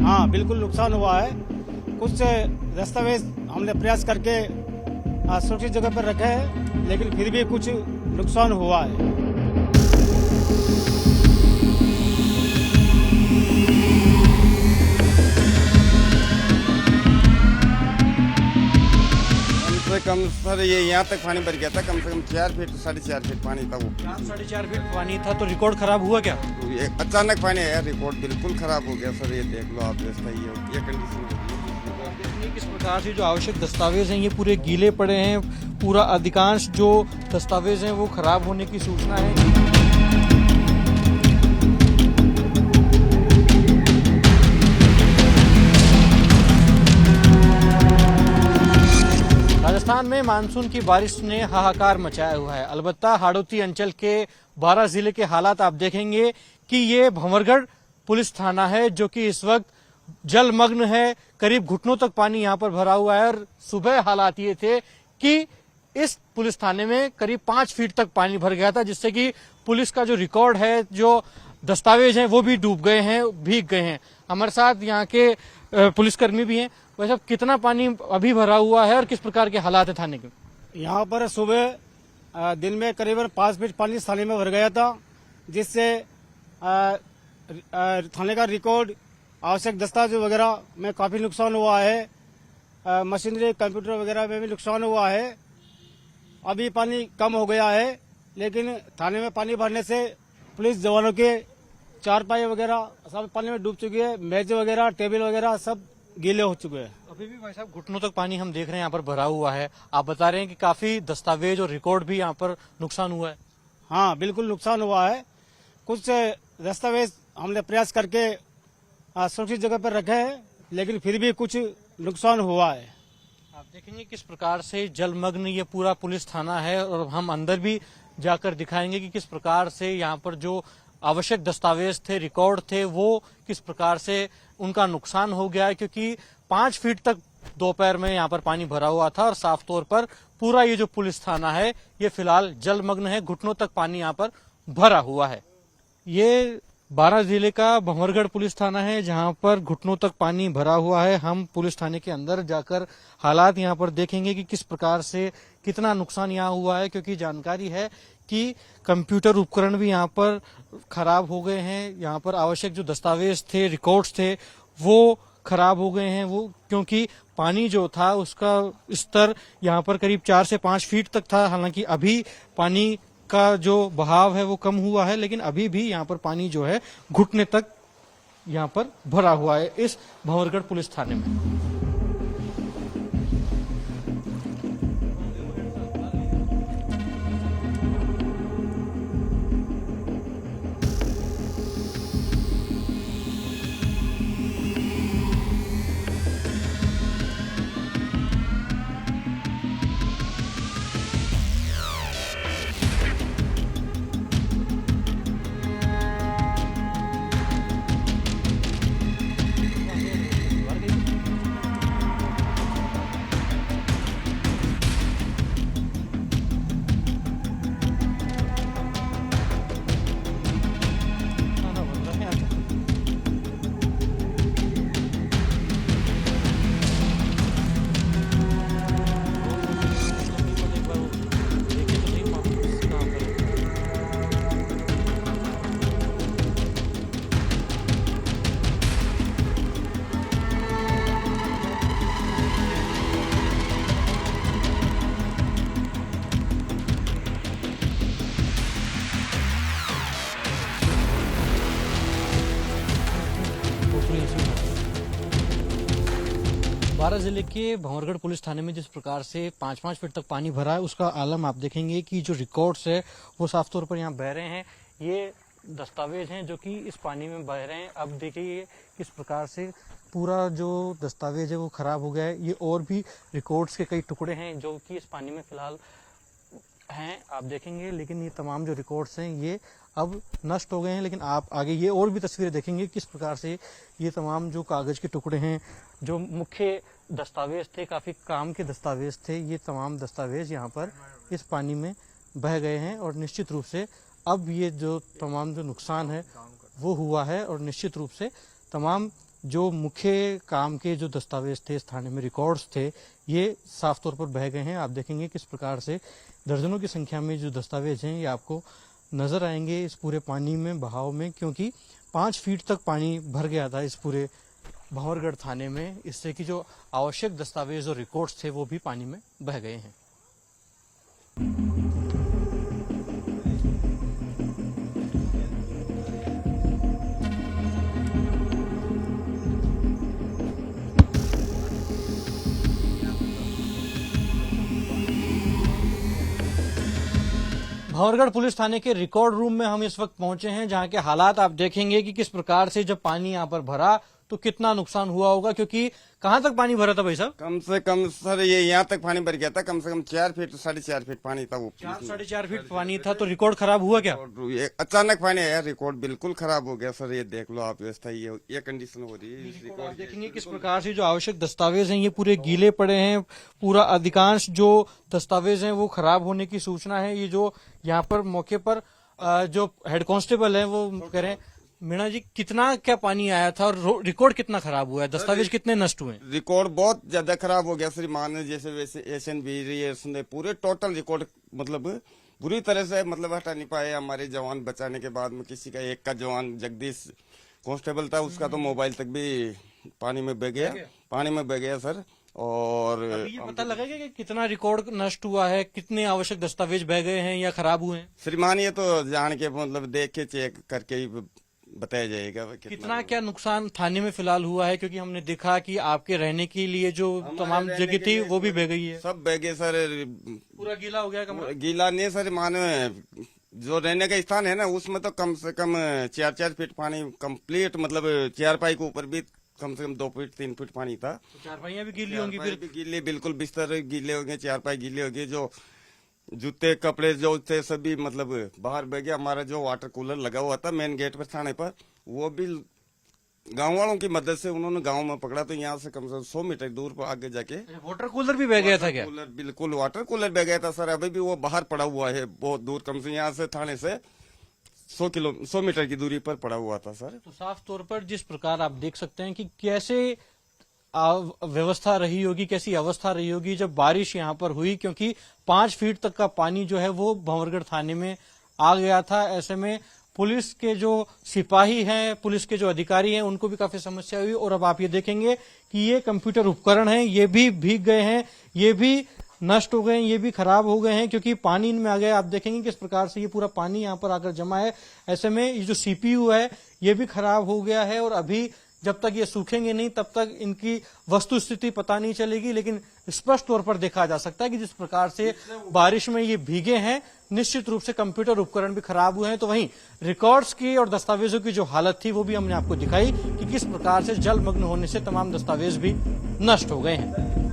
हाँ बिल्कुल नुकसान हुआ है। कुछ दस्तावेज हमने प्रयास करके सुरक्षित जगह पर रखे हैं, लेकिन फिर भी कुछ नुकसान हुआ है। कम से कम सर ये यहाँ तक पानी भर गया था, कम से कम 4 फीट 4.5 फीट पानी था। वो 4-4.5 फीट पानी था, तो रिकॉर्ड खराब हुआ क्या? ये अचानक पानी आया, रिकॉर्ड बिल्कुल खराब हो गया सर। ये देख लो आप, ऐसा ये कंडीशन हो गई। देखिए किस प्रकार से जो आवश्यक दस्तावेज हैं ये पूरे गीले पड़े हैं। पूरा अधिकांश जो दस्तावेज हैं वो खराब होने की सूचना है। राजस्थान में मानसून की बारिश ने हाहाकार मचाया हुआ है। अलबत्ता हाड़ौती अंचल के बारां जिले के हालात आप देखेंगे कि ये भंवरगढ़ पुलिस थाना है जो कि इस वक्त जलमग्न है। करीब घुटनों तक पानी यहाँ पर भरा हुआ है और सुबह हालात ये थे कि इस पुलिस थाने में करीब 5 फीट तक पानी भर गया था, जिससे कि पुलिस का जो रिकॉर्ड है, जो दस्तावेज हैं वो भी डूब गए हैं, भीग गए हैं। हमारे साथ यहाँ के पुलिसकर्मी भी हैं। वैसे कितना पानी अभी भरा हुआ है और किस प्रकार के हालात है थाने के? यहाँ पर सुबह दिन में करीबन 5 फीट पानी थाने में भर गया था, जिससे थाने का रिकॉर्ड, आवश्यक दस्तावेज वगैरह में काफी नुकसान हुआ है। मशीनरी, कंप्यूटर वगैरह में भी नुकसान हुआ है। अभी पानी कम हो गया है, लेकिन थाने में पानी भरने से पुलिस जवानों के चारपाई वगैरह सब पानी में डूब चुकी है। मेज वगैरह, टेबल वगैरह सब गीले हो चुके हैं। अभी भी भाई साहब घुटनों तक पानी हम देख रहे हैं यहाँ पर भरा हुआ है। आप बता रहे हैं कि काफी दस्तावेज और रिकॉर्ड भी यहाँ पर नुकसान हुआ है। हाँ बिल्कुल नुकसान हुआ है। कुछ दस्तावेज हमने प्रयास करके सुरक्षित जगह पर रखे हैं, लेकिन फिर भी कुछ नुकसान हुआ है। आप देखेंगे किस प्रकार से जलमग्न ये पूरा पुलिस थाना है और हम अंदर भी जाकर दिखाएंगे कि किस प्रकार से यहाँ पर जो आवश्यक दस्तावेज थे, रिकॉर्ड थे, वो किस प्रकार से उनका नुकसान हो गया है। क्योंकि 5 फीट तक दोपहर में यहाँ पर पानी भरा हुआ था और साफ तौर पर पूरा ये जो पुलिस थाना है ये फिलहाल जलमग्न है। घुटनों तक पानी यहाँ पर भरा हुआ है। ये बारां जिले का भंवरगढ़ पुलिस थाना है जहां पर घुटनों तक पानी भरा हुआ है। हम पुलिस थाने के अंदर जाकर हालात यहां पर देखेंगे कि किस प्रकार से कितना नुकसान यहां हुआ है, क्योंकि जानकारी है कि कंप्यूटर उपकरण भी यहां पर खराब हो गए हैं। यहां पर आवश्यक जो दस्तावेज थे, रिकॉर्ड्स थे, वो खराब हो गए हैं। वो क्योंकि पानी जो था उसका स्तर यहां पर करीब 4 से 5 फीट तक था। हालांकि अभी पानी का जो बहाव है वो कम हुआ है, लेकिन अभी भी यहाँ पर पानी जो है घुटने तक यहाँ पर भरा हुआ है इस भंवरगढ़ पुलिस थाने में। बारां जिले के भंवरगढ़ पुलिस थाने में जिस प्रकार से 5-5 फीट तक पानी भरा है, उसका आलम आप देखेंगे कि जो रिकॉर्ड्स है वो साफ तौर पर यहाँ बह रहे हैं। ये दस्तावेज हैं जो कि इस पानी में बह रहे हैं। अब देखिए किस प्रकार से पूरा जो दस्तावेज है वो खराब हो गया है। ये और भी रिकॉर्ड्स के कई टुकड़े हैं जो कि इस पानी में फिलहाल हैं, आप देखेंगे। लेकिन ये तमाम जो रिकॉर्ड्स हैं ये अब नष्ट हो गए हैं। लेकिन आप आगे ये और भी तस्वीरें देखेंगे किस प्रकार से ये तमाम जो कागज के टुकड़े हैं, जो मुख्य दस्तावेज थे, काफी काम के दस्तावेज थे, ये तमाम दस्तावेज यहाँ पर इस पानी में बह गए हैं। और निश्चित रूप से अब ये जो तमाम जो नुकसान है वो हुआ है और निश्चित रूप से तमाम जो मुख्य काम के जो दस्तावेज थे इस थाने में, रिकॉर्ड्स थे, ये साफ तौर पर बह गए हैं। आप देखेंगे किस प्रकार से दर्जनों की संख्या में जो दस्तावेज हैं ये आपको नजर आएंगे इस पूरे पानी में, बहाव में, क्योंकि 5 फीट तक पानी भर गया था इस पूरे भंवरगढ़ थाने में, इससे कि जो आवश्यक दस्तावेज और रिकॉर्ड्स थे वो भी पानी में बह गए हैं। भंवरगढ़ पुलिस थाने के रिकॉर्ड रूम में हम इस वक्त पहुंचे हैं, जहां के हालात आप देखेंगे कि किस प्रकार से जब पानी यहां पर भरा तो कितना नुकसान हुआ होगा, क्योंकि कहां तक पानी भरा था भाई साहब? कम से कम सर ये यहाँ तक पानी भर गया था, कम से कम 4 फीट 4.5 फीट पानी था वो। 4-4.5 फीट पानी था, तो रिकॉर्ड खराब हुआ क्या? ये अचानक पानी आया, रिकॉर्ड बिल्कुल खराब हो गया सर। ये देख लो आप, व्यवस्था ये कंडीशन हो रही है। रिकॉर्ड आप देखेंगे किस प्रकार से जो आवश्यक दस्तावेज हैं ये पूरे गीले पड़े हैं। पूरा अधिकांश जो दस्तावेज हैं वो खराब होने की सूचना है। ये जो यहाँ पर मौके पर जो हेड कांस्टेबल है वो कह रहे हैं, मीणा जी कितना क्या पानी आया था और रिकॉर्ड कितना खराब हुआ है, दस्तावेज कितने नष्ट हुए? रिकॉर्ड बहुत ज्यादा खराब हो गया सर। मान जैसे वैसे एशियन भी पूरे टोटल रिकॉर्ड मतलब बुरी तरह से मतलब हटा नहीं पाए। हमारे जवान बचाने के बाद में किसी का एक का जवान जगदीश कांस्टेबल था, उसका तो मोबाइल तक भी पानी में बह गया सर। और ये पता लगेगा कि कितना रिकॉर्ड नष्ट हुआ है, कितने आवश्यक दस्तावेज बह गए हैं या खराब हुए हैं? श्रीमान ये तो जान के मतलब देख के चेक करके ही बताया जाएगा कितना क्या नुकसान थाने में फिलहाल हुआ है, क्योंकि हमने देखा कि आपके रहने के लिए जो तमाम जगह थी वो भी बह गई है। सब बह गए सर, पूरा गीला हो गया कमरा? गीला नहीं सर, मानो जो रहने का स्थान है ना उसमें तो कम से कम 4-4 फीट पानी कंप्लीट, मतलब चारपाई के ऊपर भी कम से कम 2 फीट 3 फीट पानी था। तो चारपाइयां भी गीली होंगी फिर? गीले बिल्कुल, बिस्तर गीले हो गए, चारपाई गीले हो गए, जो जूते कपड़े जो थे सभी मतलब बाहर बह गया। हमारा जो वाटर कूलर लगा हुआ था मेन गेट पर थाने पर, वो भी गांव वालों की मदद से उन्होंने गांव में पकड़ा, तो यहाँ से कम से कम 100 मीटर दूर पर आगे जाके वाटर कूलर भी बह गया था क्या? कूलर बिल्कुल, वाटर कूलर बह गया था सर। अभी भी वो बाहर पड़ा हुआ है बहुत दूर, कम से यहाँ से थाने से 100 मीटर की दूरी पर पड़ा हुआ था सर। तो साफ तौर पर जिस प्रकार आप देख सकते हैं कि कैसे व्यवस्था रही होगी, कैसी अवस्था रही होगी जब बारिश यहाँ पर हुई, क्योंकि 5 फीट तक का पानी जो है वो भंवरगढ़ थाने में आ गया था। ऐसे में पुलिस के जो सिपाही हैं, पुलिस के जो अधिकारी हैं, उनको भी काफी समस्या हुई। और अब आप ये देखेंगे कि ये कंप्यूटर उपकरण हैं, ये भी भीग गए हैं, ये भी नष्ट हो गए हैं, ये भी खराब हो गए हैं, क्योंकि पानी इनमें आ गया। आप देखेंगे किस प्रकार से ये पूरा पानी यहाँ पर आकर जमा है। ऐसे में ये जो CPU है ये भी खराब हो गया है, और अभी जब तक ये सूखेंगे नहीं तब तक इनकी वस्तु स्थिति पता नहीं चलेगी। लेकिन स्पष्ट तौर पर देखा जा सकता है कि जिस प्रकार से बारिश में ये भीगे हैं, निश्चित रूप से कंप्यूटर उपकरण भी खराब हुए हैं। तो वहीं रिकॉर्ड्स की और दस्तावेजों की जो हालत थी वो भी हमने आपको दिखाई कि किस प्रकार से जलमग्न होने से तमाम दस्तावेज भी नष्ट हो गए हैं।